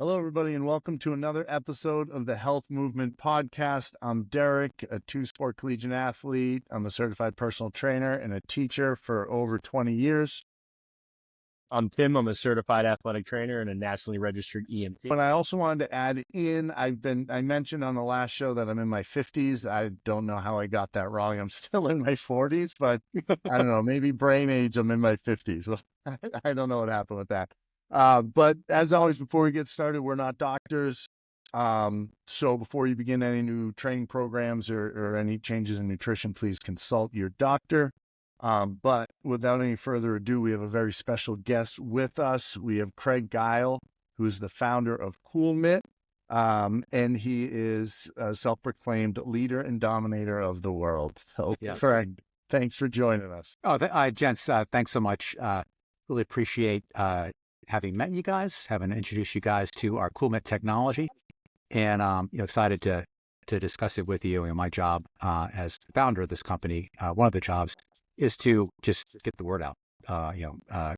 Hello, everybody, and welcome to another episode of the Health Movement Podcast. I'm Derek, a two-sport collegiate athlete. I'm a certified personal trainer and a teacher for over 20 years. I'm Tim. I'm a certified athletic trainer and a nationally registered EMT. But I also wanted to add in, I mentioned on the last show that I'm in my 50s. I don't know how I got that wrong. I'm still in my 40s, but I don't know, maybe brain age, I'm in my 50s. Well, I don't know what happened with that. But as always, before we get started, we're not doctors. So before you begin any new training programs or any changes in nutrition, please consult your doctor. But without any further ado, we have a very special guest with us. We have Craig Gile, who is the founder of CoolMitt, and he is a self-proclaimed leader and dominator of the world. So, Yes. Craig, thanks for joining us. Gents, thanks so much. Really appreciate having met you guys, having introduced you guys to our CoolMitt technology, and excited to discuss it with you. And my job as the founder of this company, one of the jobs is to just get the word out,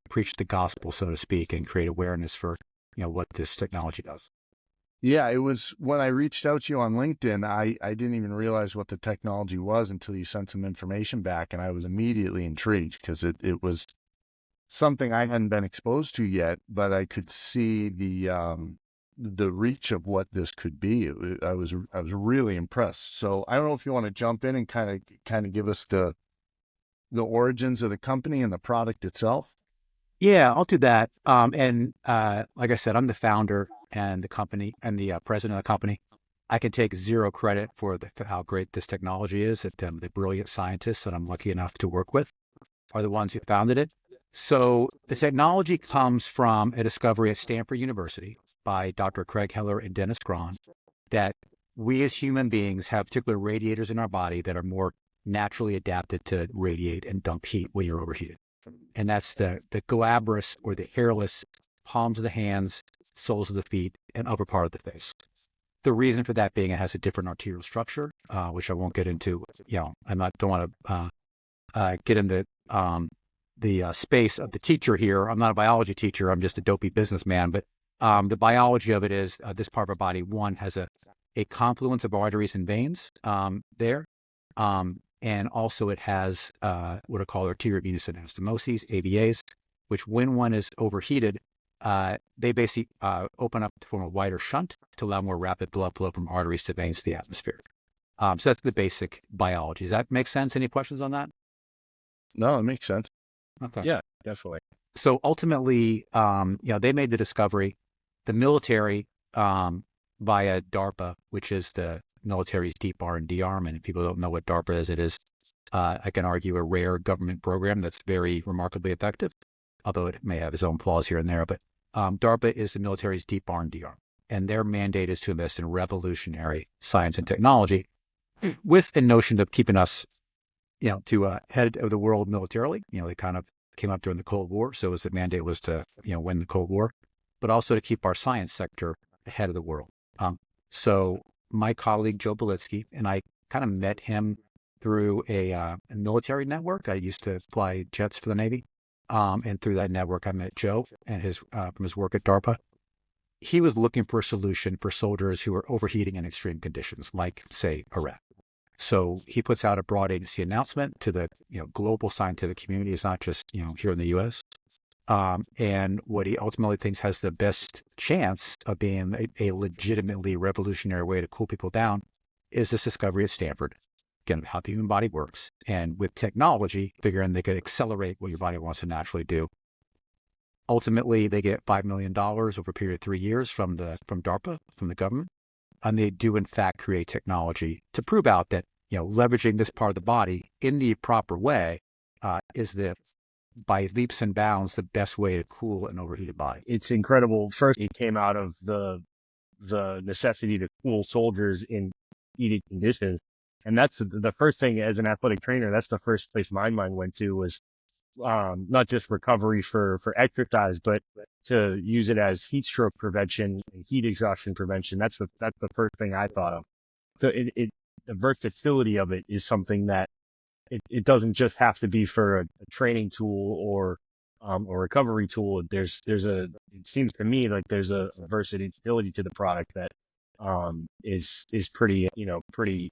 preach the gospel, so to speak, and create awareness for what this technology does. Yeah, it was when I reached out to you on LinkedIn, I didn't even realize what the technology was until you sent some information back, and I was immediately intrigued because it was something I hadn't been exposed to yet, but I could see the reach of what this could be. I was really impressed. So I don't know if you want to jump in and kind of give us the origins of the company and the product itself. Yeah, I'll do that. And like I said, I'm the founder and the company and the president of the company. I can take zero credit for how great this technology is. The brilliant scientists that I'm lucky enough to work with are the ones who founded it. So the technology comes from a discovery at Stanford University by Dr. Craig Gile and Dennis Grahn, that we as human beings have particular radiators in our body that are more naturally adapted to radiate and dump heat when you're overheated. And that's the glabrous or the hairless palms of the hands, soles of the feet, and upper part of the face. The reason for that being it has a different arterial structure, which I won't get into. Don't want to get into the space of the teacher here. I'm not a biology teacher. I'm just a dopey businessman. But the biology of it is this part of our body, one, has a confluence of arteries and veins there. And also it has what are called arteriovenous anastomoses, AVAs, which when one is overheated, they basically open up to form a wider shunt to allow more rapid blood flow from arteries to veins to the atmosphere. So that's the basic biology. Does that make sense? Any questions on that? No, it makes sense. Okay. Yeah, definitely. So ultimately, they made the discovery, the military, via DARPA, which is the military's deep R&D arm. And if people don't know what DARPA is, it is, I can argue, a rare government program that's very remarkably effective, although it may have its own flaws here and there. But DARPA is the military's deep R&D arm, and their mandate is to invest in revolutionary science and technology with a notion of keeping us, to head of the world militarily. They kind of came up during the Cold War, so the mandate was to, win the Cold War, but also to keep our science sector ahead of the world. So my colleague, Joe Belitsky, and I kind of met him through a military network. I used to fly jets for the Navy. And through that network, I met Joe and from his work at DARPA. He was looking for a solution for soldiers who were overheating in extreme conditions, like, say, Iraq. So he puts out a broad agency announcement to the global scientific community. It's not just here in the U.S. And what he ultimately thinks has the best chance of being a legitimately revolutionary way to cool people down is this discovery at Stanford, again, how the human body works. And with technology, figuring they could accelerate what your body wants to naturally do. Ultimately, they get $5 million over a period of 3 years from DARPA, from the government. And they do, in fact, create technology to prove out that, leveraging this part of the body in the proper way is by leaps and bounds, the best way to cool an overheated body. It's incredible. First, it came out of the necessity to cool soldiers in heated conditions. And that's the first thing as an athletic trainer. That's the first place my mind went to was not just recovery for exercise, but to use it as heat stroke prevention and heat exhaustion prevention. That's the first thing I thought of. So the versatility of it is something that it doesn't just have to be for a training tool or or recovery tool, it seems to me like there's a versatility to the product that is pretty, pretty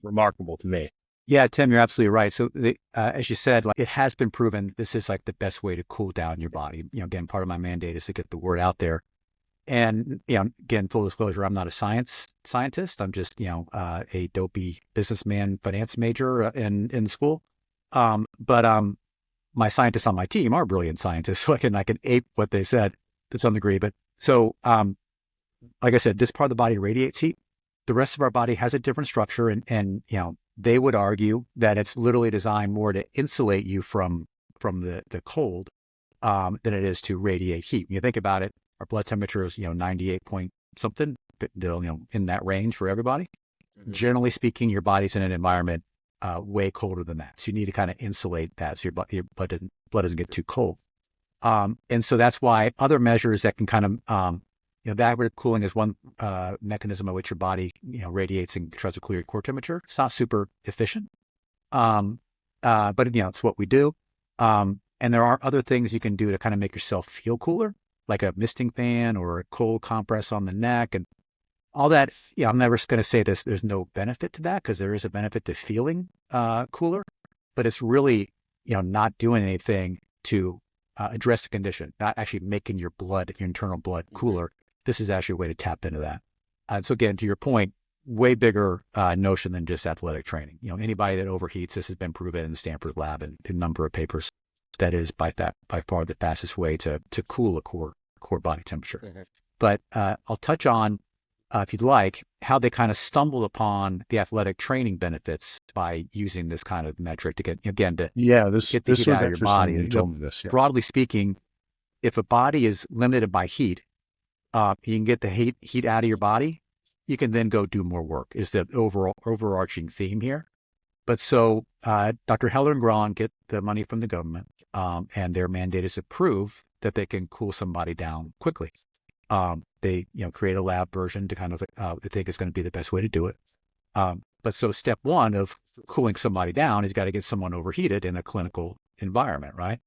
remarkable to me. Yeah, Tim, you're absolutely right. So as you said, like it has been proven this is like the best way to cool down your body. Again, part of my mandate is to get the word out there. And, again, full disclosure, I'm not a scientist. I'm just, a dopey businessman, finance major in school. But my scientists on my team are brilliant scientists, so I can ape what they said to some degree. But so, like I said, this part of the body radiates heat. The rest of our body has a different structure, and they would argue that it's literally designed more to insulate you from the cold than it is to radiate heat. When you think about it, our blood temperature is 98 point something, in that range for everybody. Mm-hmm. Generally speaking, your body's in an environment way colder than that, so you need to kind of insulate that so your blood doesn't get too cold. And so that's why other measures that can kind of evaporative cooling is one mechanism by which your body, radiates and tries to cool your core temperature. It's not super efficient, but it's what we do. And there are other things you can do to kind of make yourself feel cooler, like a misting fan or a cold compress on the neck and all that. I'm never going to say there's no benefit to that, because there is a benefit to feeling cooler, but it's really, not doing anything to address the condition, not actually making your internal blood cooler. This is actually a way to tap into that. And so again, to your point, way bigger notion than just athletic training. Anybody that overheats, this has been proven in the Stanford lab and a number of papers, that is by far the fastest way to cool a core body temperature. Mm-hmm. But I'll touch on, if you'd like, how they kind of stumbled upon the athletic training benefits by using this kind of metric to get the heat out of your body. You told me this. Yeah. Broadly speaking, if a body is limited by heat, you can get the heat out of your body, you can then go do more work, is the overarching theme here. But so Dr. Heller and Braun get the money from the government, and their mandate is to prove that they can cool somebody down quickly. They create a lab version to kind of they think is going to be the best way to do it. But so step one of cooling somebody down is got to get someone overheated in a clinical environment, right?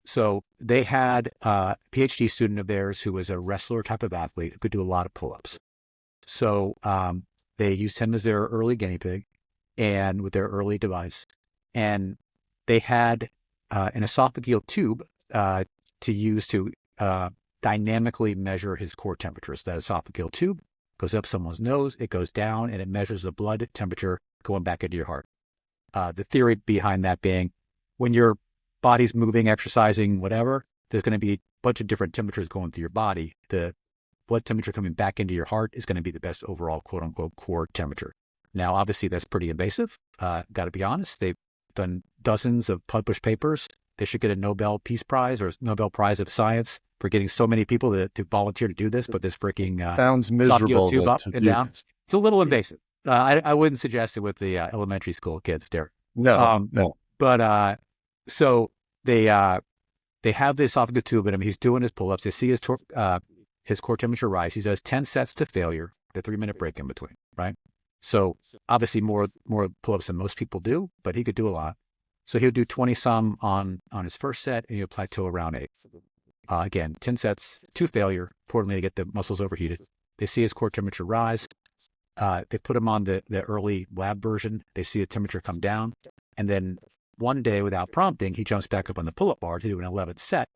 So they had a PhD student of theirs who was a wrestler type of athlete who could do a lot of pull-ups. So they used him as their early guinea pig and with their early device. And they had an esophageal tube to use to dynamically measure his core temperature. So that esophageal tube goes up someone's nose, it goes down, and it measures the blood temperature going back into your heart. The theory behind that being, when your body's moving, exercising, whatever, there's going to be a bunch of different temperatures going through your body. The blood temperature coming back into your heart is going to be the best overall quote unquote core temperature. Now, obviously that's pretty invasive. Got to be honest. They've done dozens of published papers. They should get a Nobel Peace Prize or Nobel Prize of Science for getting so many people to volunteer to do this, but this freaking sounds miserable tube up and down. It's a little invasive. I wouldn't suggest it with the elementary school kids there. No. But so they have the esophageal tube in him. He's doing his pull-ups. They see his core temperature rise. He does 10 sets to failure, the 3-minute break in between, right? So obviously more pull-ups than most people do, but he could do a lot. So he'll do 20 some on his first set, and he'll plateau around 8. Again, 10 sets to failure, importantly to get the muscles overheated. They see his core temperature rise. They put him on the early lab version. They see the temperature come down. And then one day, without prompting, he jumps back up on the pull-up bar to do an 11th set.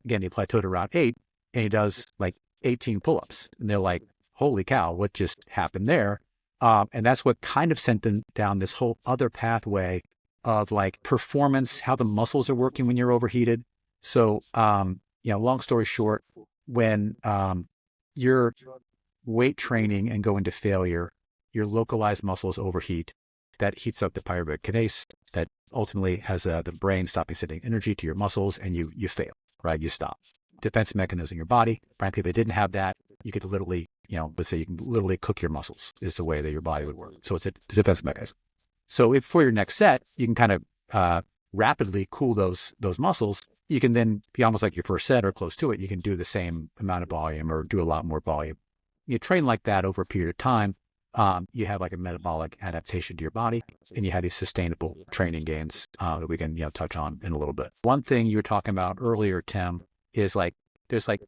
Again, he plateaued around 8, and he does like 18 pull-ups. And they're like, holy cow, what just happened there? And that's what kind of sent them down this whole other pathway of like performance, how the muscles are working when you're overheated. So, long story short, when you're weight training and go into failure, your localized muscles overheat. That heats up the pyruvate kinase that ultimately has the brain stopping sending energy to your muscles, and you fail, right? You stop. Defense mechanism in your body. Frankly, if they didn't have that, you could literally, let's say you can literally cook your muscles is the way that your body would work. So it's a defense mechanism. So if for your next set, you can kind of rapidly cool those muscles, you can then be almost like your first set or close to it. You can do the same amount of volume or do a lot more volume. You train like that over a period of time. you have like a metabolic adaptation to your body, and you have these sustainable training gains that we can touch on in a little bit. One thing you were talking about earlier, Tim, is like there's like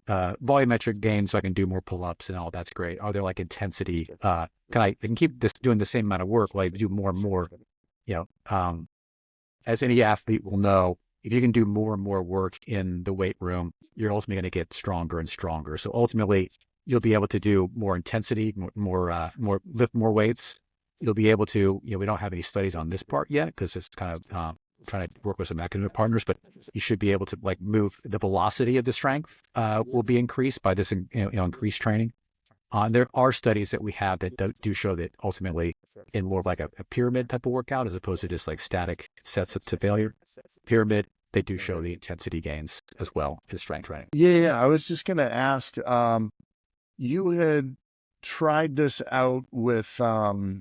volumetric gains, so I can do more pull-ups and all. That's great. Are there like intensity? I can keep this doing the same amount of work while I do more and more? As any athlete will know, if you can do more and more work in the weight room, you're ultimately going to get stronger and stronger. So ultimately, you'll be able to do more intensity, more lift more weights. You'll be able to, we don't have any studies on this part yet because it's kind of trying to work with some academic partners, but you should be able to like move the velocity of the strength will be increased by this increased training. There are studies that we have that do show that ultimately in more of like a pyramid type of workout, as opposed to just like static sets up to failure, pyramid, they do show the intensity gains as well in strength training. Yeah. I was just going to ask, you had tried this out with,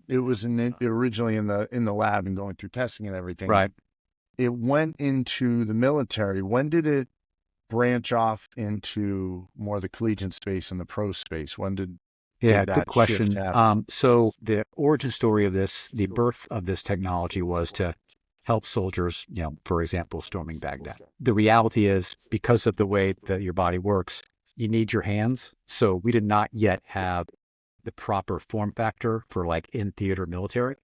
it was originally in the lab and going through testing and everything. Right. It went into the military. When did it branch off into more the collegiate space and the pro space? When did good that question. shift happen? So the origin story of this, the birth of this technology was to help soldiers, for example, storming Baghdad. The reality is, because of the way that your body works, you need your hands. So we did not yet have the proper form factor for like in theater military.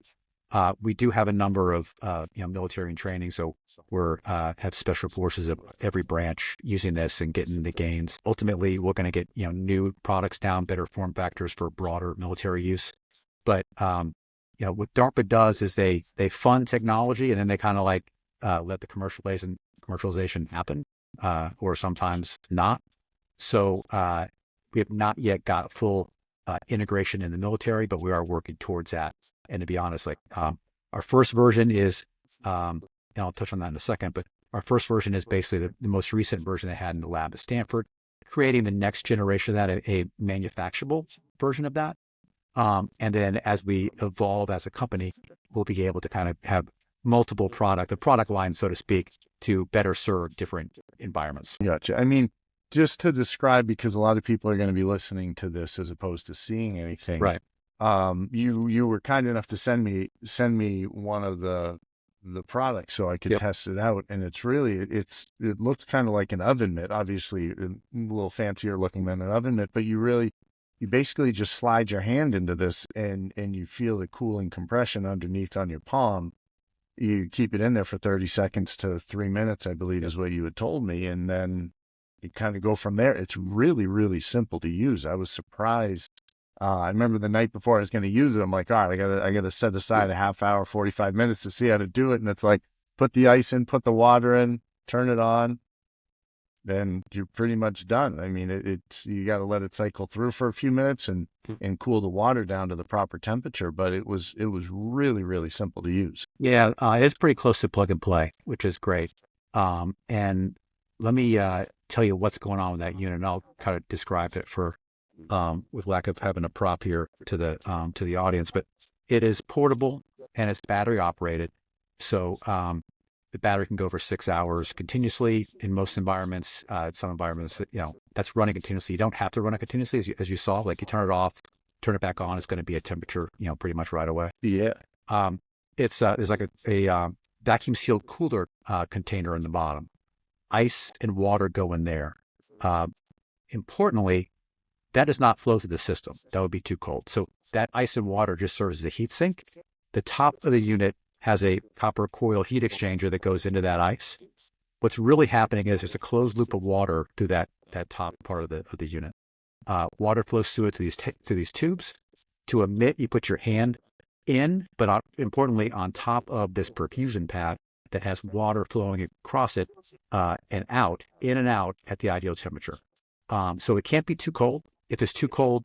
We do have a number of military in training, so we're have special forces of every branch using this and getting the gains. Ultimately, we're going to get new products down, better form factors for broader military use. But what DARPA does is they fund technology and then they kind of like let the commercialization happen, or sometimes not. So we have not yet got full integration in the military, but we are working towards that. And to be honest, like our first version is, and I'll touch on that in a second, but our first version is basically the most recent version they had in the lab at Stanford, creating the next generation of that, a manufacturable version of that. And then as we evolve as a company, we'll be able to kind of have multiple a product line, so to speak, to better serve different environments. Gotcha. I mean, just to describe, because a lot of people are going to be listening to this as opposed to seeing anything. Right. You were kind enough to send me one of the products so I could test it out, and it looks kind of like an oven mitt, obviously a little fancier looking than an oven mitt, but you basically just slide your hand into this and you feel the cooling compression underneath on your palm. You keep it in there for 30 seconds to 3 minutes, I believe is what you had told me, and then you kind of go from there. It's really, really simple to use. I was surprised. I remember the night before I was going to use it, I'm like, all right, I gotta set aside a half hour, 45 minutes to see how to do it. And it's like, put the ice in, put the water in, turn it on, then you're pretty much done. I mean, you got to let it cycle through for a few minutes and cool the water down to the proper temperature. But it was really, really simple to use. Yeah, it's pretty close to plug and play, which is great. And let me tell you what's going on with that unit. And I'll kind of describe it with lack of having a prop here to the audience. But it is portable and it's battery operated. So the battery can go for 6 hours continuously in most environments. Some environments, that's running continuously. You don't have to run it continuously, as you saw. Like you turn it off, turn it back on, it's going to be at temperature, pretty much right away. Yeah. There's like a vacuum sealed cooler container in the bottom. Ice and water go in there. Importantly, that does not flow through the system. That would be too cold. So that ice and water just serves as a heat sink. The top of the unit has a copper coil heat exchanger that goes into that ice. What's really happening is there's a closed loop of water through that top part of the unit. Water flows through it to these tubes. To emit, you put your hand in, but importantly, on top of this perfusion pad that has water flowing across it and out, in and out at the ideal temperature. So it can't be too cold. If it's too cold,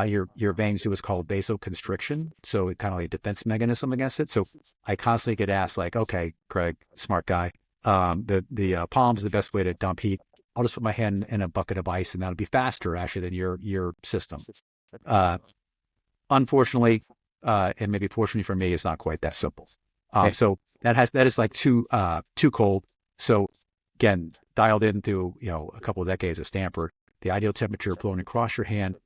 your veins do what's called vasoconstriction. So it kind of like a defense mechanism against it. So I constantly get asked like, okay, Craig, smart guy, the palm is the best way to dump heat. I'll just put my hand in a bucket of ice and that'll be faster actually than your system. Unfortunately, and maybe fortunately for me, it's not quite that simple. So that is like too cold. So again, dialed in through, a couple of decades at Stanford, the ideal temperature flowing across your hand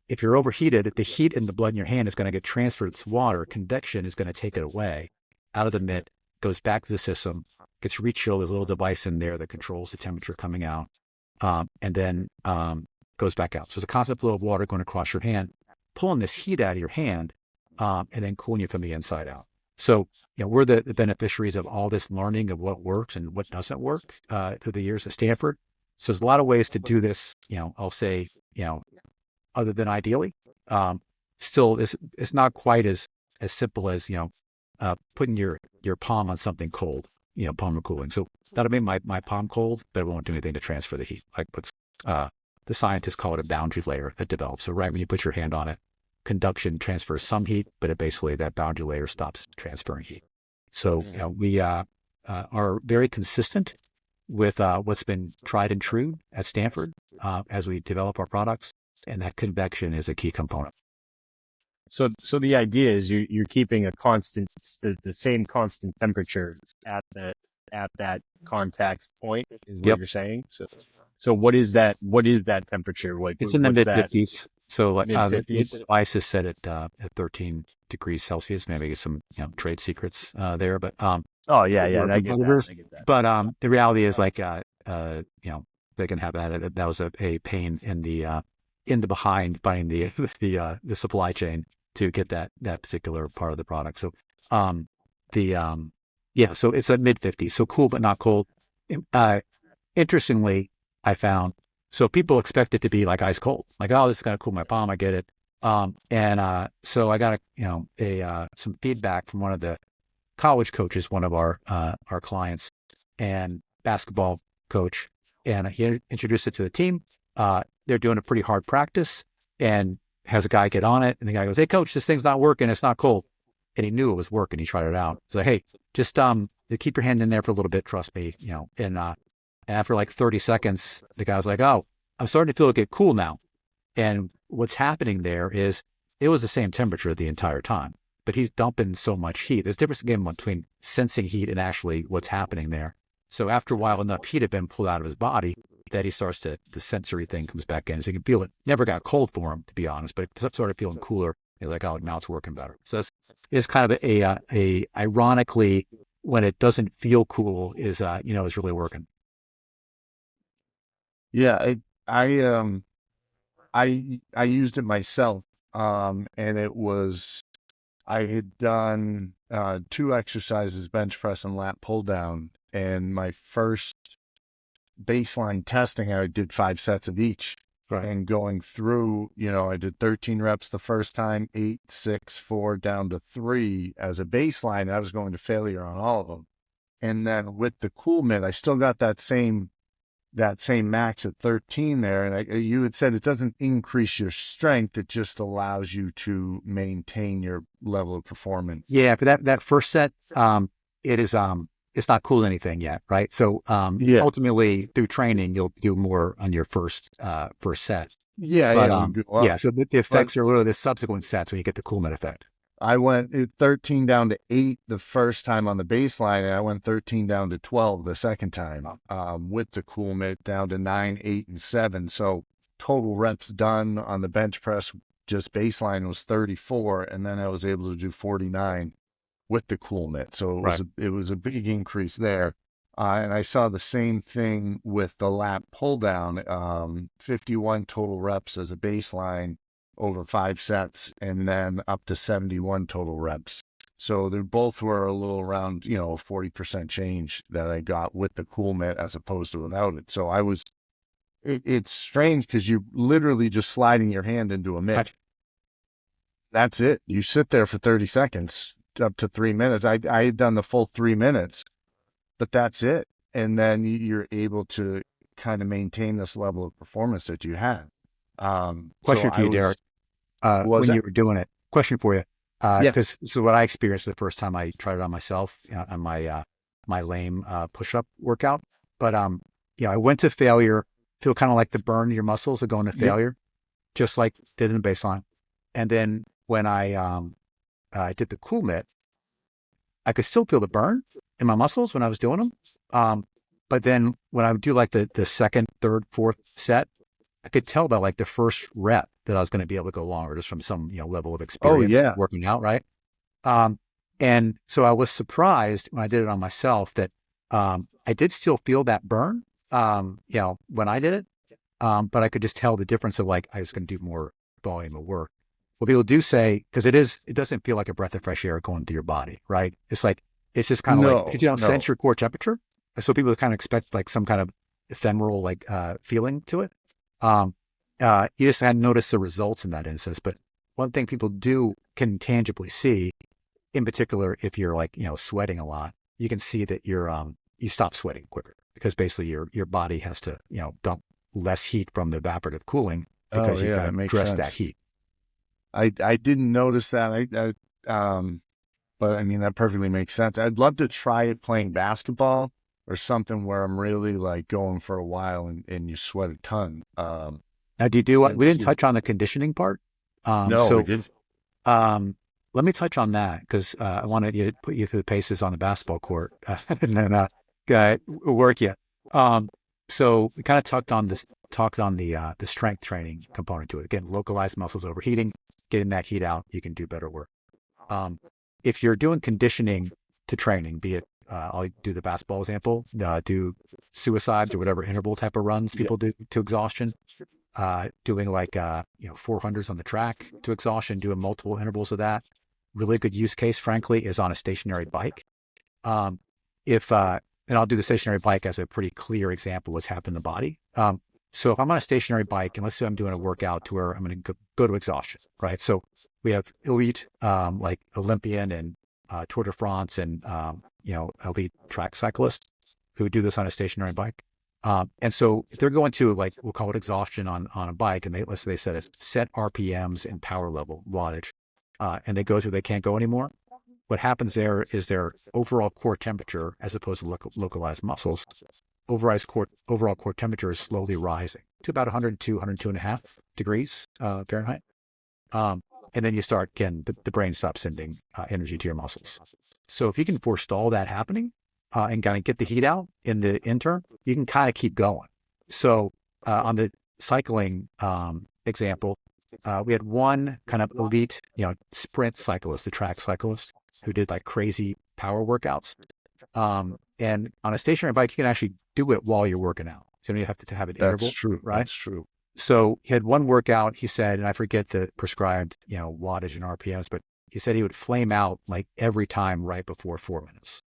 if you're overheated, the heat in the blood in your hand is going to get transferred to water. Convection is going to take it away out of the mitt, goes back to the system, gets re-chilled. There's a little device in there that controls the temperature coming out, and then goes back out. So it's a constant flow of water going across your hand, pulling this heat out of your hand, and then cooling you from the inside out. So, we're the beneficiaries of all this learning of what works and what doesn't work through the years at Stanford. So there's a lot of ways to do this, I'll say, other than ideally. Still, it's not quite as simple as, putting your palm on something cold, palm cooling. So that'll make my palm cold, but it won't do anything to transfer the heat. Like the scientists call it a boundary layer that develops. So right when you put your hand on it, conduction transfers some heat, but basically that boundary layer stops transferring heat. So we are very consistent with what's been tried and true at Stanford as we develop our products, and that convection is a key component. So the idea is you're keeping a constant, the same constant temperature at that contact point is what you're saying. So what is that temperature? Like it's in the what's mid-50s. So like the mid-50s? device is set at 13 degrees Celsius. Maybe get some trade secrets there, but oh yeah, I get that. But the reality is like they can have that. That was a pain in the behind buying the supply chain to get that particular part of the product. So so it's a mid-50s. So cool but not cold. Interestingly, I found so people expect it to be like ice cold, like, oh, this is gonna cool my palm. I get it. So I got some feedback from one of the college coaches, one of our clients, and basketball coach, and he introduced it to the team. They're doing a pretty hard practice, and has a guy get on it, and the guy goes, "Hey, coach, this thing's not working. It's not cold." And he knew it was working. He tried it out. So, hey, just keep your hand in there for a little bit. Trust me, And after like 30 seconds, the guy was like, "Oh, I'm starting to feel it get cool now." And what's happening there is it was the same temperature the entire time, but he's dumping so much heat. There's a difference again between sensing heat and actually what's happening there. So after a while, enough heat had been pulled out of his body that he starts the sensory thing comes back in. So you can feel it. Never got cold for him, to be honest, but it started feeling cooler. He's like, oh, now it's working better. So it's kind of a ironically, when it doesn't feel cool is really working. Yeah, I used it myself, and it was I had done 2 exercises, bench press and lat pull down, and my first baseline testing, I did 5 sets of each. Right. And going through, I did 13 reps the first time, 8, 6, 4, down to 3 as a baseline. I was going to failure on all of them. And then with the CoolMitt, I still got that same max at 13 there. And you had said it doesn't increase your strength. It just allows you to maintain your level of performance. Yeah. For that first set, it is, it's not cool anything yet. Right. So, ultimately through training, you'll do more on your first set. Yeah. But, so the effects are literally the subsequent sets when you get the CoolMitt effect. I went 13 down to 8 the first time on the baseline, and I went 13 down to 12 the second time with the CoolMitt, down to 9, 8, and 7. So total reps done on the bench press, just baseline, was 34, and then I was able to do 49 with the CoolMitt. So it was a big increase there. And I saw the same thing with the lat pull down, 51 total reps as a baseline over 5 sets, and then up to 71 total reps. So they both were a little around, 40% change that I got with the CoolMitt as opposed to without it. So it's strange because you're literally just sliding your hand into a mitt. That's it. You sit there for 30 seconds, up to 3 minutes. I had done the full 3 minutes, but that's it. And then you're able to kind of maintain this level of performance that you had. Question for you, Derek. When you were doing it, question for you. Because so what I experienced the first time I tried it on myself on my lame push-up workout, but I went to failure, feel kind of like the burn in your muscles of going to failure, just like did in the baseline. And then when I did the CoolMitt, I could still feel the burn in my muscles when I was doing them. But then when I would do like the second, third, fourth set, I could tell by like the first rep that I was going to be able to go longer just from some, level of Oh experience yeah. working out. Right. And so I was surprised when I did it on myself that, I did still feel that burn, when I did it. But I could just tell the difference of like, I was going to do more volume of work. What people do say, because it doesn't feel like a breath of fresh air going through your body, right? It's just kind of like, because No, you don't sense no. your core temperature. So people kind of expect like some kind of ephemeral, like, feeling to it. Um, you just hadn't noticed the results in that instance. But one thing people can tangibly see, in particular, if you're like, sweating a lot, you can see that you stop sweating quicker because basically your body has to, dump less heat from the evaporative cooling Oh because you yeah, kind that of makes address that sense. heat. I didn't notice that. But I mean, that perfectly makes sense. I'd love to try it playing basketball or something where I'm really like going for a while and you sweat a ton. Now, And we didn't see. touch on the conditioning part. No, we So, did. let me touch on that because, I wanted to put you through the paces on the basketball court, and then, work you. Um, so we kind of talked on the strength training component to it. Again, localized muscles overheating, getting that heat out, you can do better work. Um, if you're doing conditioning to training, be it, I'll do the basketball example, do suicides or whatever interval type of runs Yeah, people do to exhaustion, doing like, 400s on the track to exhaustion, doing multiple intervals of that. Really good use case, frankly, is on a stationary bike. Um, if And I'll do the stationary bike as a pretty clear example of what's happened in the body. So if I'm on a stationary bike, and let's say I'm doing a workout to where I'm going to go to exhaustion, right? So we have elite, like Olympian and, Tour de France and, elite track cyclists who do this on a stationary bike. And so if they're going to, like, we'll call it exhaustion on a bike, and let's say they set a set RPMs and power level wattage, and they go through, they can't go anymore. What happens there is their overall core temperature, as opposed to localized muscles, overall core temperature is slowly rising to about 102, 102.5 degrees, Fahrenheit. Um, and then you start, again, the brain stops sending, energy to your muscles. So if you can forestall that happening, and kind of get the heat out in the interim, you can kind of keep going. So, on the cycling, example, we had one kind of elite, sprint cyclist, the track cyclist, who did like crazy power workouts. And on a stationary bike, you can actually do it while you're working out. So you have to have an that's interval, true. right? That's true. So he had one workout, he said, and I forget the prescribed, wattage and RPMs, but he said he would flame out like every time right before 4 minutes.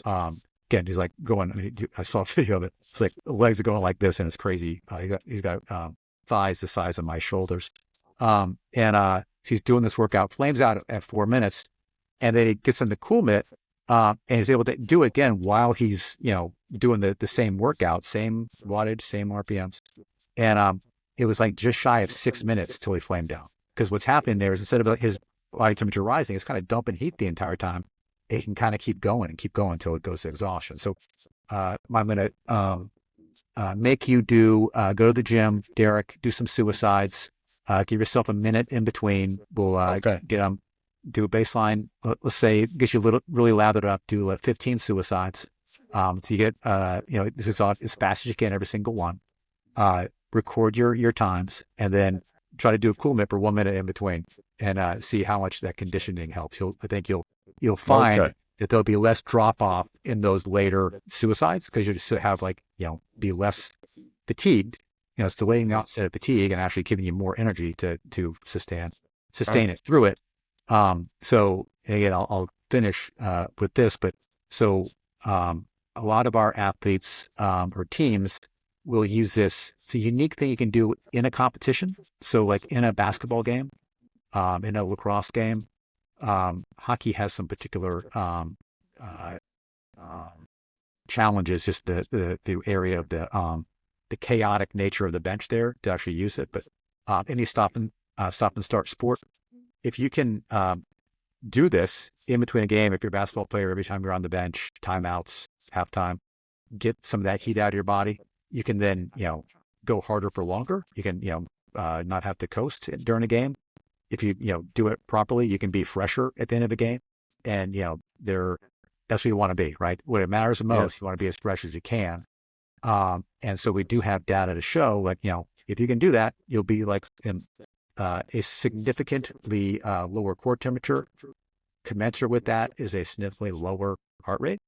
Again, he's like going, I mean, I saw a video of it. It's like the legs are going like this and it's crazy. He's got, thighs the size of my shoulders. So he's doing this workout, flames out at 4 minutes, and then he gets into CoolMitt, and he's able to do it again while he's, doing the same workout, same wattage, same RPMs. And, it was like just shy of 6 minutes till he flamed out. Because what's happening there is, instead of his body temperature rising, it's kind of dumping heat the entire time. It can kind of keep going and keep going until it goes to exhaustion. So, I'm going to, make you go to the gym, Derek, do some suicides, give yourself a minute in between. We'll, Okay. do a baseline. Let's say get you really lathered up, do like 15 suicides. So you get, this is off as fast as you can, every single one. Record your times, and then try to do a CoolMitt for 1 minute in between, and see how much that conditioning helps. I think you'll find Okay. that there'll be less drop off in those later suicides because you just have, like, be less fatigued. It's delaying the onset of fatigue and actually giving you more energy to sustain Uh, it through it. So again, I'll finish, with this, but so, a lot of our athletes, or teams will use this. It's a unique thing you can do in a competition. So like in a basketball game, in a lacrosse game, hockey has some particular, uh, um, challenges, just the area of the chaotic nature of the bench there to actually use it. But, any stop and start sport, if you can, do this in between a game, if you're a basketball player, every time you're on the bench, timeouts, halftime, get some of that heat out of your body. You can then, go harder for longer. You can, not have to coast during a game. If you, do it properly, you can be fresher at the end of the game. And, that's what you want to be, right? When it matters the yeah. most, you want to be as fresh as you can. And so we do have data to show, like, if you can do that, you'll be like a significantly lower core temperature. Commensurate with that is a significantly lower heart rate.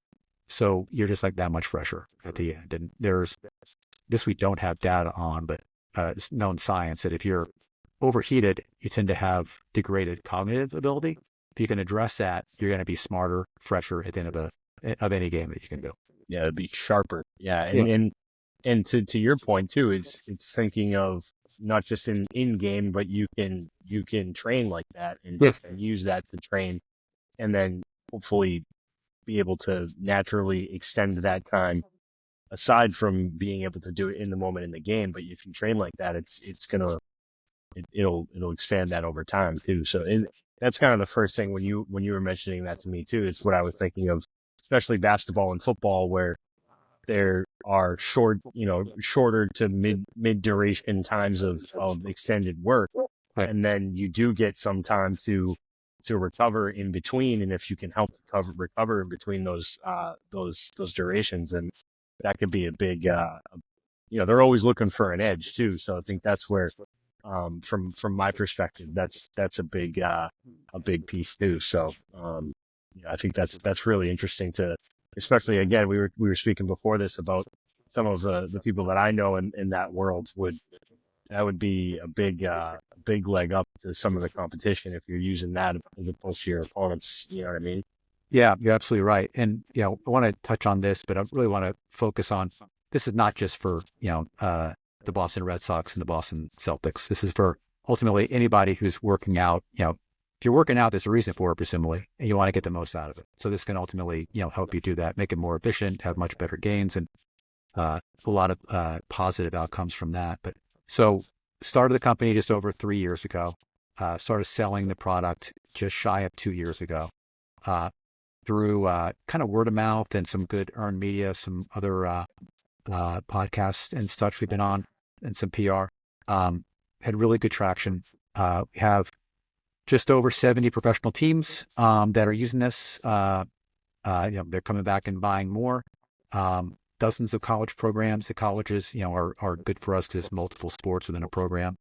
So you're just like that much fresher at the end. And there's this we don't have data on, but it's known science that if you're overheated, you tend to have degraded cognitive ability. If you can address that, you're going to be smarter, fresher at the end of any game that you can do. Yeah, it'd be sharper. Yeah, Yeah. and to your point too, it's thinking of not just in game, but you can train like that and Yes. use that to train, and then hopefully be able to naturally extend that time aside from being able to do it in the moment in the game. But if you train like that, it'll expand that over time too. So that's kind of the first thing when you were mentioning that to me too. It's what I was thinking of, especially basketball and football, where there are shorter to mid duration times of extended work, Right. and then you do get some time to recover in between. And if you can help recover in between those durations, and that could be a big they're always looking for an edge too. So I think that's where from my perspective, that's a big piece too. So I think that's really interesting to, especially again, we were speaking before this about some of the people that I know in that world that would be a big leg up to some of the competition if you're using that as opposed to your opponents. You know what I mean? Yeah, you're absolutely right. And, I want to touch on this, but I really want to focus on, this is not just for, the Boston Red Sox and the Boston Celtics. This is for ultimately anybody who's working out. If you're working out, there's a reason for it, presumably, and you want to get the most out of it. So this can ultimately, help you do that, make it more efficient, have much better gains, and a lot of positive outcomes from that. But so started the company just over 3 years ago, started selling the product just shy of 2 years ago, through kind of word of mouth and some good earned media, some other podcasts and such we've been on, and some PR. Had really good traction. We have just over 70 professional teams that are using this. They're coming back and buying more. Dozens of college programs. The colleges, are good for us because there's multiple sports within a program.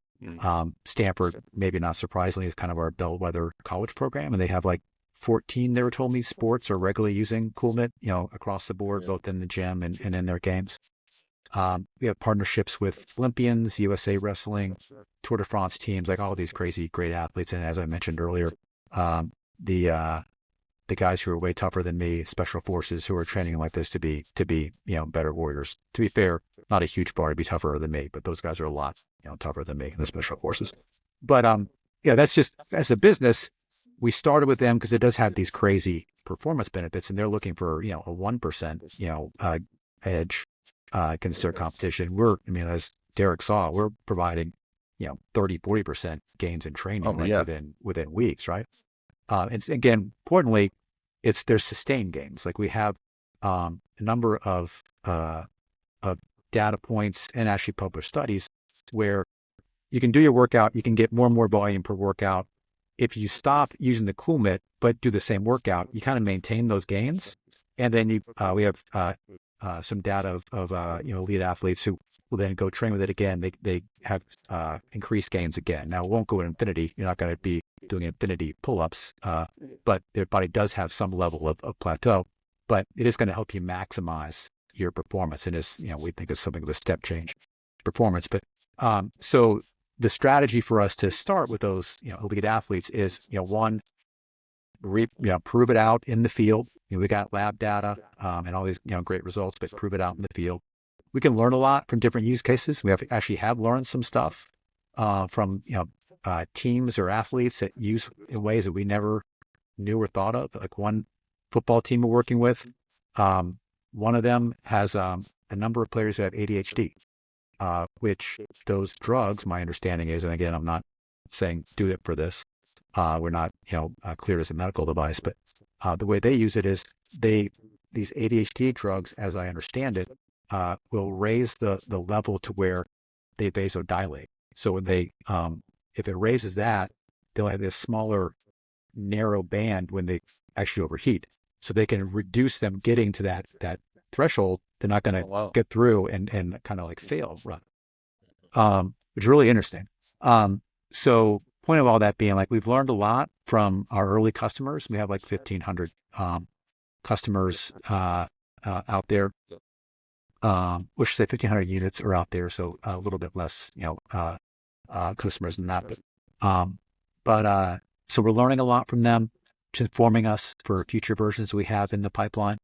Stanford, maybe not surprisingly, is kind of our bellwether college program, and they have like 14, they were told me, sports are regularly using CoolMitt, across the board, both in the gym and in their games. We have partnerships with Olympians, USA Wrestling, Tour de France teams, like all these crazy great athletes. And as I mentioned earlier, the guys who are way tougher than me, special forces, who are training like this to be better warriors. To be fair, not a huge bar to be tougher than me, but those guys are a lot tougher than me in the special forces. But that's just, as a business, we started with them because it does have these crazy performance benefits, and they're looking for a 1% edge against their competition. As Derek saw, we're providing 30-40% gains in training within weeks, right? And again, importantly, there's sustained gains. Like we have a number of data points and actually published studies where you can do your workout, you can get more and more volume per workout. If you stop using the CoolMitt but do the same workout, you kind of maintain those gains. And then we have some data of elite athletes who will then go train with it again. They have increased gains again. Now, it won't go to infinity. You're not going to be doing infinity pull-ups, but their body does have some level of plateau. But it is going to help you maximize your performance, and we think is something of a step change performance. But so the strategy for us to start with those elite athletes is one, prove it out in the field. We got lab data and all these great results, but prove it out in the field. We can learn a lot from different use cases. We have learned some stuff from teams or athletes that use in ways that we never knew or thought of. Like one football team we're working with, one of them has a number of players who have ADHD, which those drugs, my understanding is, and again, I'm not saying do it for this. We're not, cleared as a medical device, but the way they use it is these ADHD drugs, as I understand it, will raise the level to where they vasodilate. So when if it raises that, they'll have this smaller, narrow band when they actually overheat. So they can reduce them getting to that threshold. They're not going to get through and kind of like fail run, which is really interesting. So point of all that being, like, we've learned a lot from our early customers. We have like 1,500 customers out there. We should say 1,500 units are out there, so a little bit less, customers than that. But so we're learning a lot from them, to informing us for future versions we have in the pipeline.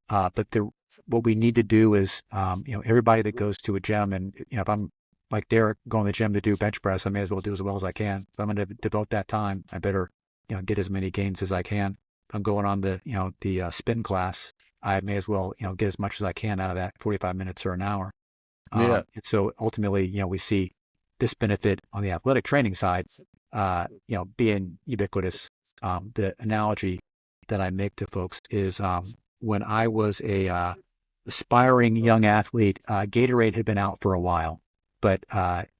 What we need to do is, everybody that goes to a gym, and if I'm like Derek going to the gym to do bench press, I may as well do as well as I can. If I'm going to devote that time, I better, get as many gains as I can. If I'm going on the spin class, I may as well, get as much as I can out of that 45 minutes or an hour. Yeah. And so ultimately, we see this benefit on the athletic training side, being ubiquitous. The analogy that I make to folks is, when I was a aspiring young athlete, Gatorade had been out for a while, but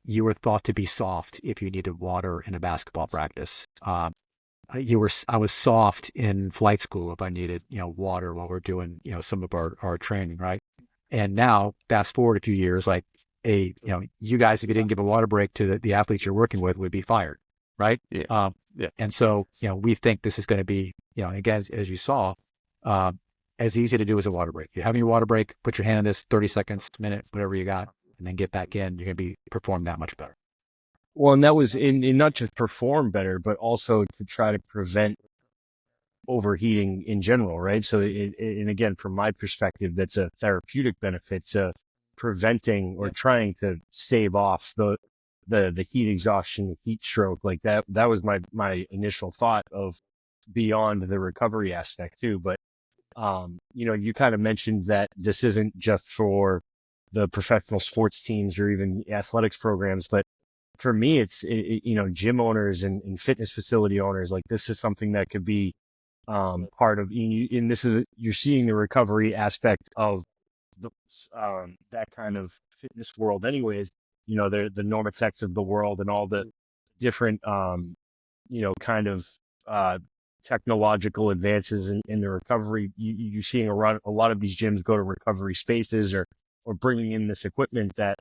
you were thought to be soft if you needed water in a basketball practice. I was soft in flight school if I needed, water while we're doing, some of our training, right? And now, fast forward a few years, like, you guys, if you didn't give a water break to the athletes you're working with, would be fired, right? Yeah. Yeah. And so, we think this is going to be, again, as you saw, as easy to do as a water break. You're having your water break, put your hand in this 30 seconds, minute, whatever you got, and then get back in. You're going to be perform that much better. Well, and that was in not just perform better, but also to try to prevent overheating in general, right? So, and again, from my perspective, that's a therapeutic benefit to preventing or trying to stave off the heat exhaustion, the heat stroke, like that. That was my initial thought of beyond the recovery aspect too. But, you kind of mentioned that this isn't just for the professional sports teams or even athletics programs, but for me, it's, gym owners and fitness facility owners. Like, this is something that could be part of, and this is, you're seeing the recovery aspect of the, that kind of fitness world anyways, the Normatechs of the world and all the different, kind of, technological advances in the recovery. You're seeing a lot of these gyms go to recovery spaces or bringing in this equipment that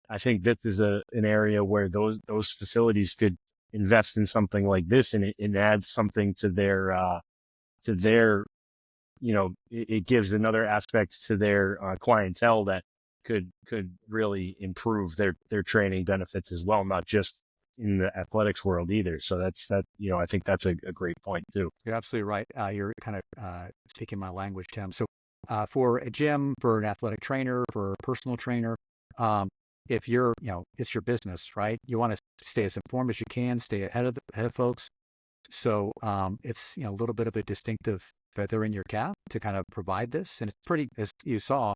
I think this is an area where those facilities could invest in something like this, and it adds something to their, it gives another aspect to their clientele that could really improve their training benefits as well, not just in the athletics world either. So I think that's a great point too. You're absolutely right. You're kind of speaking my language, Tim. So for a gym, for an athletic trainer, for a personal trainer, if you're, it's your business, right? You want to stay as informed as you can, stay ahead of folks. So it's, a little bit of a distinctive feather in your cap to kind of provide this. And it's pretty, as you saw,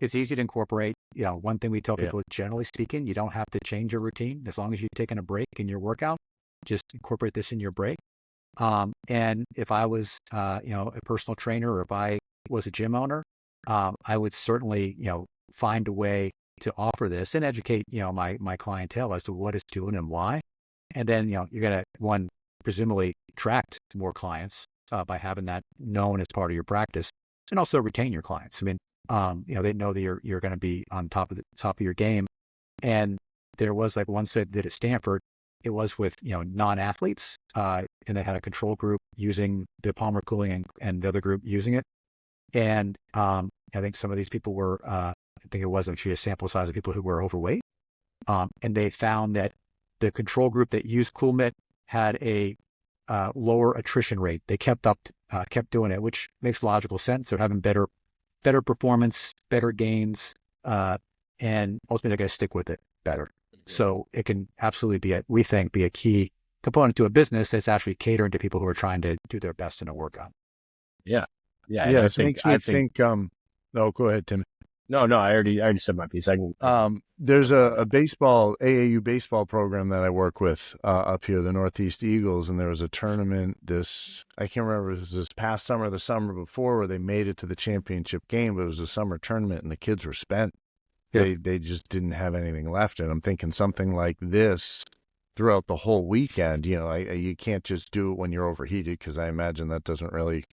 it's easy to incorporate. One thing we tell people, generally speaking, you don't have to change your routine. As long as you've taken a break in your workout, just incorporate this in your break. And if I was, a personal trainer, or if I was a gym owner, I would certainly, find a way to offer this and educate, my clientele as to what it's doing and why. And then, you're going to, presumably attract more clients by having that known as part of your practice, and also retain your clients. I mean, they know that you're going to be on top of your game. And there was, like, one said that at Stanford, it was with, non-athletes, and they had a control group using the polymer cooling and the other group using it. And I think some of these people were, I think it was actually a sample size of people who were overweight. And they found that the control group that used CoolMitt had a lower attrition rate. They kept doing it, which makes logical sense. They're having better performance, better gains, and ultimately they're going to stick with it better. So it can absolutely we think, be a key component to a business that's actually catering to people who are trying to do their best in a workout. Yeah. Yeah. Yeah. It makes me think, oh, go ahead, Tim. No, I already said my piece. There's a AAU baseball program that I work with up here, the Northeast Eagles, and there was a tournament I can't remember if it was this past summer or the summer before, where they made it to the championship game, but it was a summer tournament and the kids were spent. Yeah. They just didn't have anything left. And I'm thinking something like this throughout the whole weekend, you can't just do it when you're overheated, because I imagine that doesn't really,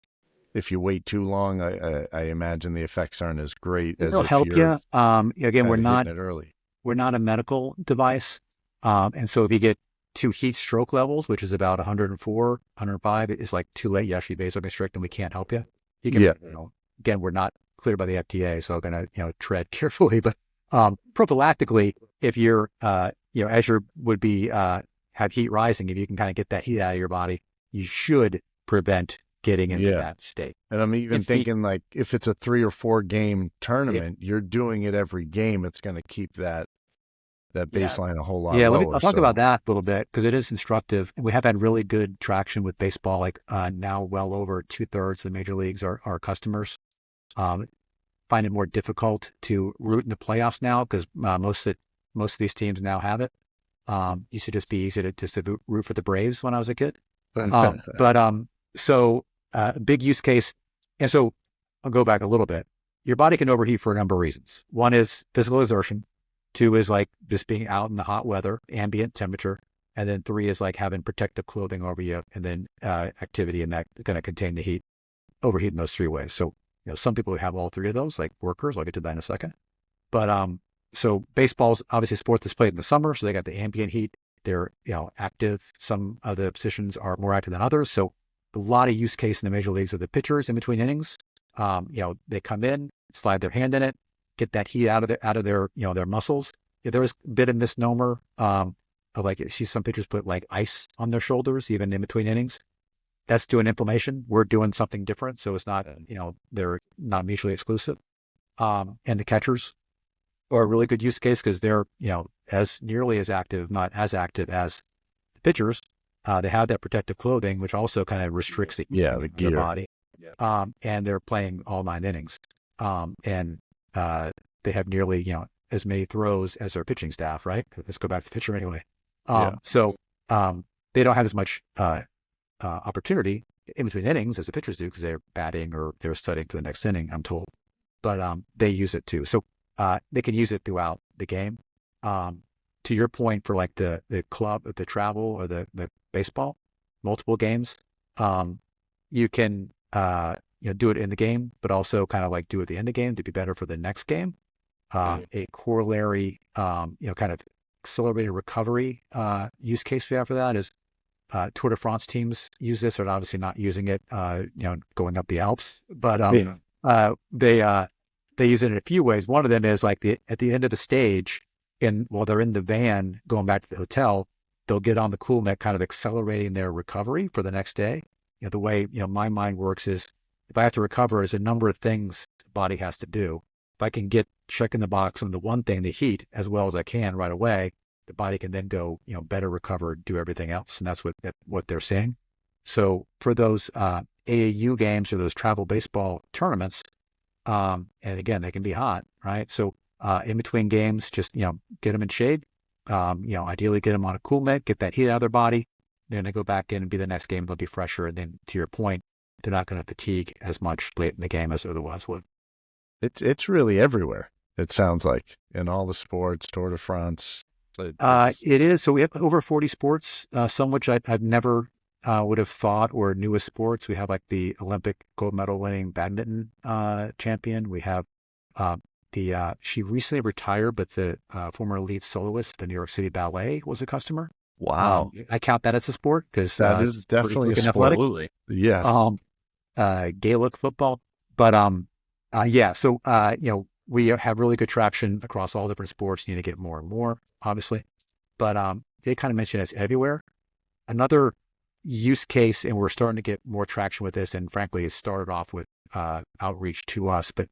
if you wait too long, I imagine the effects aren't as great as it'll if help you're you. Again, we're not it early. We're not a medical device, and so if you get to heat stroke levels, which is about 104, 105, it's like too late. You actually vasoconstrict and we can't help you. You can, Yeah. again, we're not cleared by the FDA, so I'm going to, tread carefully, but prophylactically, if you're, as you would be, have heat rising, if you can kind of get that heat out of your body, you should prevent getting into that state. And I'm even thinking like if it's a 3 or 4 game tournament, you're doing it every game. It's going to keep that baseline a whole lot lower. I'll talk about that a little bit because it is instructive. And we have had really good traction with baseball. Like now well over 2/3 of the major leagues are customers. Find it more difficult to root in the playoffs now because most of these teams now have it. Used to just be easy to root for the Braves when I was a kid. So big use case. And so I'll go back a little bit. Your body can overheat for a number of reasons. One is physical exertion. 2 is like just being out in the hot weather, ambient temperature. And then 3 is like having protective clothing over you. And then activity, and that going to contain the heat, overheat in those 3 ways. So, some people have all 3 of those, like workers. I'll get to that in a second. But so baseball's obviously a sport that's played in the summer. So they got the ambient heat. They're, active. Some of the positions are more active than others. So a lot of use case in the major leagues of the pitchers in between innings. They come in, slide their hand in it, get that heat out of their their muscles. There was a bit of misnomer of like you see some pitchers put like ice on their shoulders even in between innings. That's doing inflammation. We're doing something different, so it's not they're not mutually exclusive. And the catchers are a really good use case because they're as nearly as active, not as active as the pitchers. They have that protective clothing, which also kind of restricts the heat in their body. And they're playing all 9 innings. And they have nearly, as many throws as their pitching staff, right? Let's go back to the pitcher anyway. So they don't have as much opportunity in between innings as the pitchers do because they're batting or they're studying for the next inning, I'm told. But they use it too. So they can use it throughout the game. To your point for like the club, the travel or the baseball, multiple games, you can do it in the game, but also kind of like do it at the end of the game to be better for the next game. A corollary, kind of accelerated recovery use case we have for that is Tour de France teams use this. They're obviously not using it, going up the Alps, but they use it in a few ways. One of them is like at the end of the stage, while they're in the van going back to the hotel, they'll get on the CoolMitt, kind of accelerating their recovery for the next day. The way my mind works is if I have to recover, there's a number of things the body has to do. If I can check in the box on the one thing, the heat, as well as I can right away, the body can then go, better recover, do everything else. And that's what they're saying. So for those AAU games or those travel baseball tournaments, and again, they can be hot, right? So in between games, just, get them in shade, ideally get them on a CoolMitt, get that heat out of their body. Then they go back in and be the next game, they'll be fresher. And then to your point, they're not going to fatigue as much late in the game as otherwise would. It's really everywhere. It sounds like in all the sports, Tour de France. It is. So we have over 40 sports, some which I've never would have thought or knew as sports. We have like the Olympic gold medal winning badminton champion. We have she recently retired, but the former lead soloist, the New York City Ballet, was a customer. Wow. I count that as a sport because that is definitely a sport. Absolutely. Yes. Gaelic football. But so we have really good traction across all different sports. You need to get more and more, obviously. But they kind of mentioned it's everywhere. Another use case, and we're starting to get more traction with this, and frankly, it started off with outreach to us, but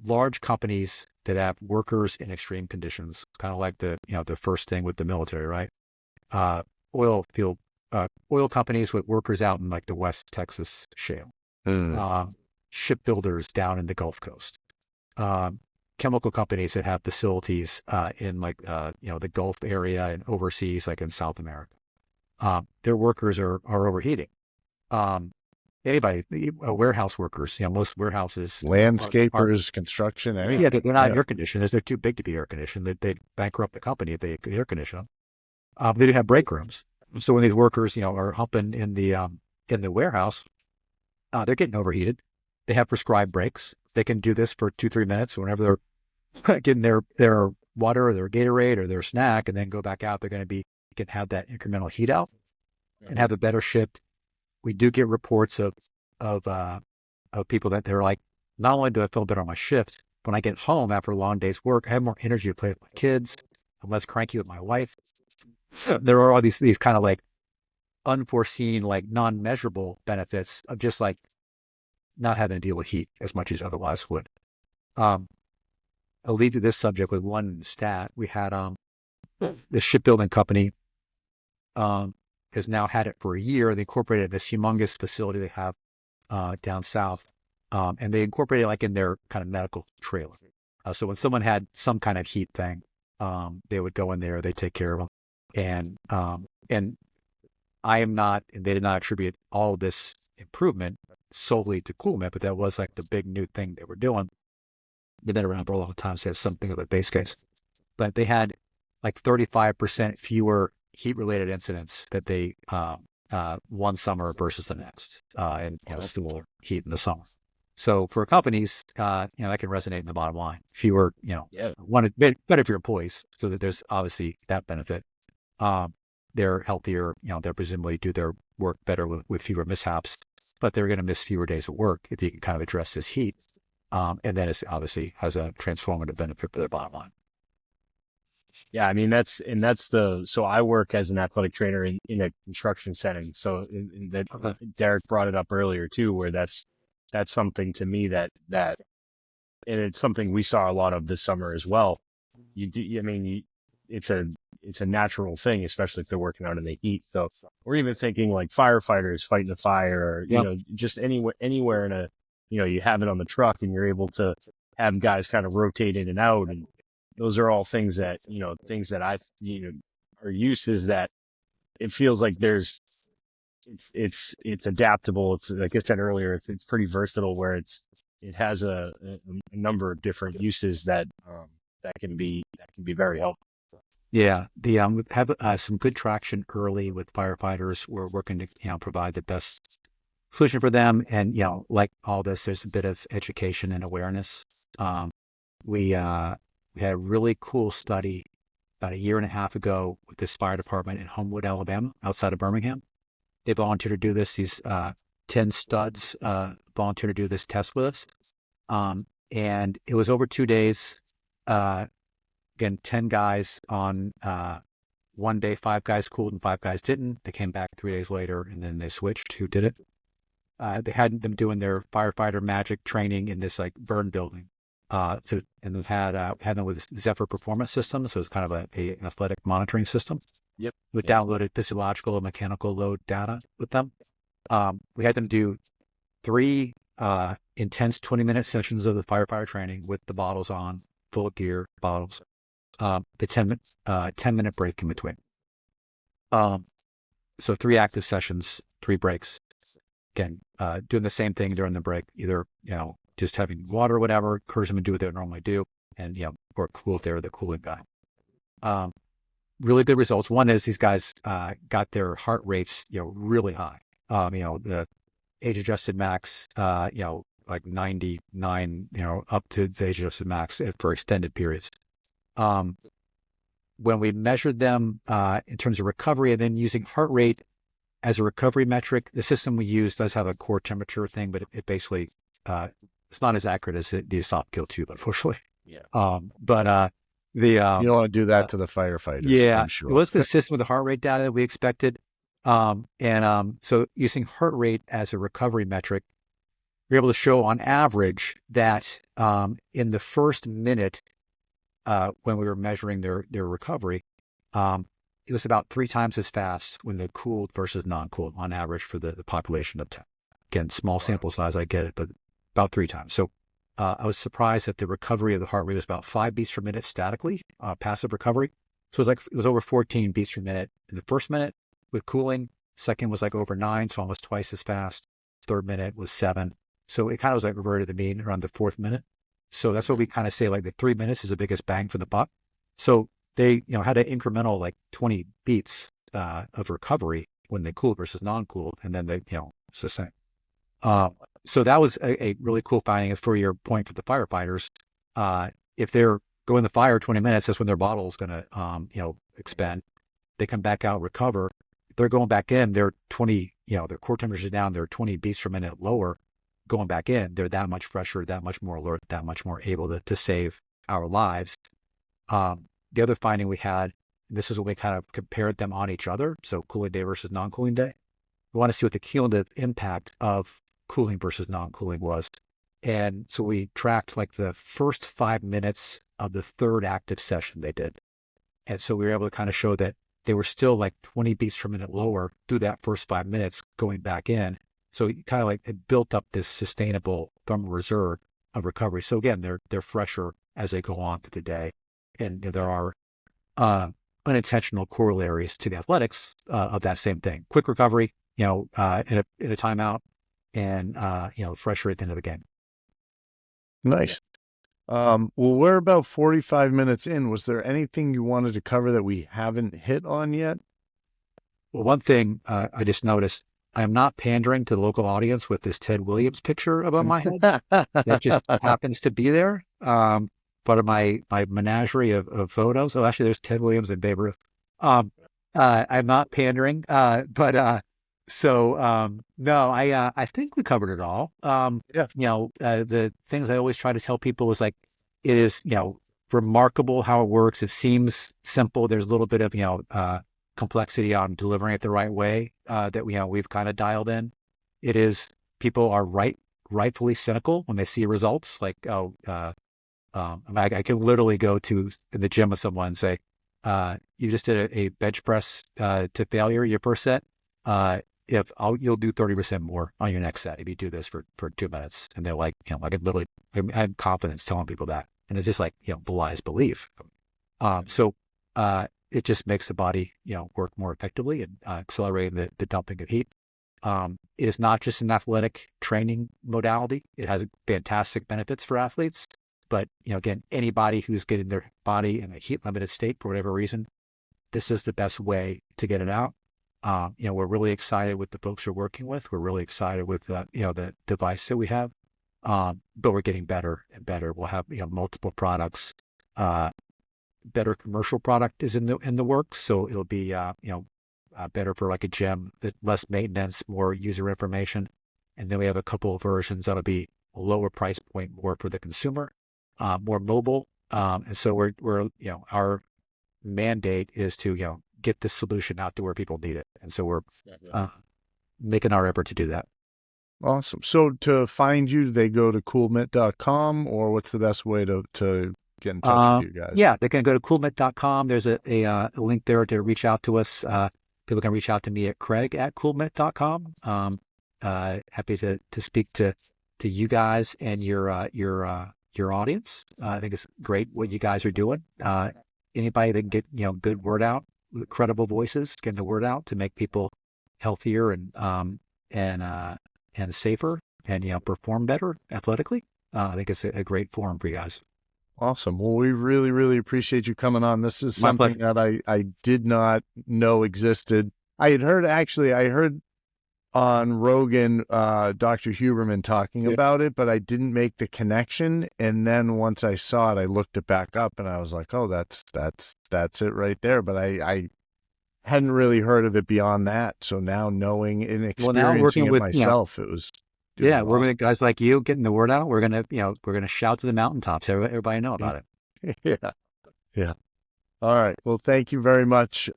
large companies that have workers in extreme conditions, kind of like the first thing with the military, right? Oil companies with workers out in like the West Texas shale, shipbuilders down in the Gulf Coast, chemical companies that have facilities in like the Gulf area and overseas, like in South America. Their workers are overheating. Anybody, warehouse workers, most warehouses, landscapers, construction, anything. Yeah, they're not air conditioned. They're too big to be air conditioned. They bankrupt the company if they air condition them. They do have break rooms. So when these workers, are humping in the warehouse, they're getting overheated. They have prescribed breaks. They can do this for 2-3 minutes whenever they're getting their water or their Gatorade or their snack, and then go back out. They're going to be tank and have that incremental heat out and have a better shift. We do get reports of people that they're like, not only do I feel better on my shift, when I get home after a long day's work, I have more energy to play with my kids. I'm less cranky with my wife. So there are all these kind of like unforeseen, like non-measurable benefits of just like not having to deal with heat as much as you otherwise would. I'll leave you this subject with one stat. We had this shipbuilding company has now had it for a year. They incorporated this humongous facility they have down south, and they incorporated like in their kind of medical trailer. So when someone had some kind of heat thing, they would go in there, they take care of them. And I am not, and they did not attribute all of this improvement solely to CoolMitt, but that was like the big new thing they were doing. They've been around for a long time, so they have something of a base case. But they had like 35% fewer heat-related incidents that they one summer versus the next, and still heat in the summer. So for companies, that can resonate in the bottom line. Fewer, one better for your employees, so that there's obviously that benefit. They're healthier, they'll presumably do their work better with fewer mishaps, but they're going to miss fewer days of work if you can kind of address this heat. And then it obviously has a transformative benefit for their bottom line. Yeah, I mean, so I work as an athletic trainer in a construction setting. So Derek brought it up earlier too, where that's something to me that, and it's something we saw a lot of this summer as well. It's a natural thing, especially if they're working out in the heat. So we're even thinking like firefighters fighting a fire, or, just anywhere in a, you have it on the truck and you're able to have guys kind of rotate in and out. And those are all things that, are uses that it feels like it's adaptable. It's like I said earlier, it's pretty versatile, where it has a number of different uses that can be very helpful. Yeah, we have some good traction early with firefighters. We're working to provide the best solution for them, and like all this, there's a bit of education and awareness. We had a really cool study about a year and a half ago with this fire department in Homewood, Alabama, outside of Birmingham. They volunteered to do this. These 10 studs volunteered to do this test with us, and it was over 2 days. Again, 10 guys on one day, 5 guys cooled and 5 guys didn't. They came back 3 days later, and then they switched who did it. They had them doing their firefighter magic training in this like burn building. And they had them with Zephyr performance system. So it's kind of an athletic monitoring system. Yep. We downloaded physiological and mechanical load data with them. We had them do 3 intense 20-minute sessions of the firefighter training with the bottles on, full of gear, bottles. The 10-minute break in between. So 3 active sessions, 3 breaks. Again, doing the same thing during the break, either, just having water or whatever, encourage them to do what they normally do, and, or cool if they're the cooling guy. Really good results. One is these guys got their heart rates, really high. The age-adjusted max, like 99, up to the age-adjusted max for extended periods. When we measured them in terms of recovery, and then using heart rate as a recovery metric, the system we use does have a core temperature thing, but it basically, it's not as accurate as the esophageal tube, unfortunately. Yeah. You don't want to do that to the firefighters. Yeah, I'm sure. it was consistent with the heart rate data that we expected. So using heart rate as a recovery metric, we're able to show on average that in the first minute, when we were measuring their recovery, it was about 3 times as fast when they cooled versus non-cooled on average for the population of 10. Again, small sample size, I get it, but about 3 times. So I was surprised that the recovery of the heart rate was about 5 beats per minute statically, passive recovery. So it was over 14 beats per minute in the first minute with cooling. Second was like over 9, so almost twice as fast. Third minute was 7. So it kind of was like reverted to the mean around the 4th minute. So that's what we kind of say, like the 3 minutes is the biggest bang for the buck. So they, had an incremental like 20 beats of recovery when they cooled versus non-cooled, and then they, it's the same. So that was a really cool finding. And for your point for the firefighters, if they're going to fire 20 minutes, that's when their bottle is going to, expend. They come back out, recover. If they're going back in, they're 20, their core temperature is down, they're 20 beats per minute lower. Going back in, they're that much fresher, that much more alert, that much more able to save our lives. The other finding we had, this is when we kind of compared them on each other. So cooling day versus non-cooling day. We want to see what the cumulative impact of cooling versus non-cooling was. And so we tracked like the first 5 minutes of the third active session they did. And so we were able to kind of show that they were still like 20 beats per minute lower through that first 5 minutes going back in. So it kind of like it built up this sustainable thermal reserve of recovery. So again, they're fresher as they go on through the day. And there are unintentional corollaries to the athletics of that same thing. Quick recovery, in a timeout, and fresher at the end of the game. Nice. Well, we're about 45 minutes in. Was there anything you wanted to cover that we haven't hit on yet? Well, one thing I just noticed, I am not pandering to the local audience with this Ted Williams picture above my head. That just happens to be there. Part of my menagerie of photos. Oh, actually, there's Ted Williams and Babe Ruth. I'm not pandering, but no, I think we covered it all. The things I always try to tell people is like, it is, remarkable how it works. It seems simple. There's a little bit of, complexity on delivering it the right way, that we've kind of dialed in. It is, people are rightfully cynical when they see results. Like, I can literally go to the gym with someone and say, you just did a bench press to failure your first set. You'll do 30% more on your next set if you do this for 2 minutes. And they're like, I can literally, I have confidence telling people that. And it's just like, belies belief. It just makes the body, work more effectively and accelerating the dumping of heat. It is not just an athletic training modality. It has fantastic benefits for athletes. But, again, anybody who's getting their body in a heat limited state for whatever reason, this is the best way to get it out. We're really excited with the folks we're working with. We're really excited with the device that we have. But we're getting better and better. We'll have, multiple products. Better commercial product is in the works. So it'll be, better for like a gym, less maintenance, more user information. And then we have a couple of versions that'll be a lower price point, more for the consumer, more mobile. And so we're our mandate is to, get this solution out to where people need it. And so we're making our effort to do that. Awesome. So to find you, they go to coolmitt.com, or what's the best way to get in touch with you guys? Yeah, they can go to coolmitt.com. There's a link there to reach out to us. People can reach out to me at craig@coolmitt.com. Happy to speak to you guys and your audience. I think it's great what you guys are doing. Anybody that can get, good word out, credible voices, getting the word out to make people healthier and safer and, perform better athletically. I think it's a great forum for you guys. Awesome. Well, we really, really appreciate you coming on. This is My something pleasure. that I did not know existed. I heard on Rogan, Dr. Huberman talking about it, but I didn't make the connection. And then once I saw it, I looked it back up and I was like, oh, that's it right there. But I hadn't really heard of it beyond that. So now knowing and experiencing it myself, it was working awesome. with guys like you, getting the word out. We're gonna shout to the mountaintops. Everybody know about it. Yeah. All right. Well, thank you very much.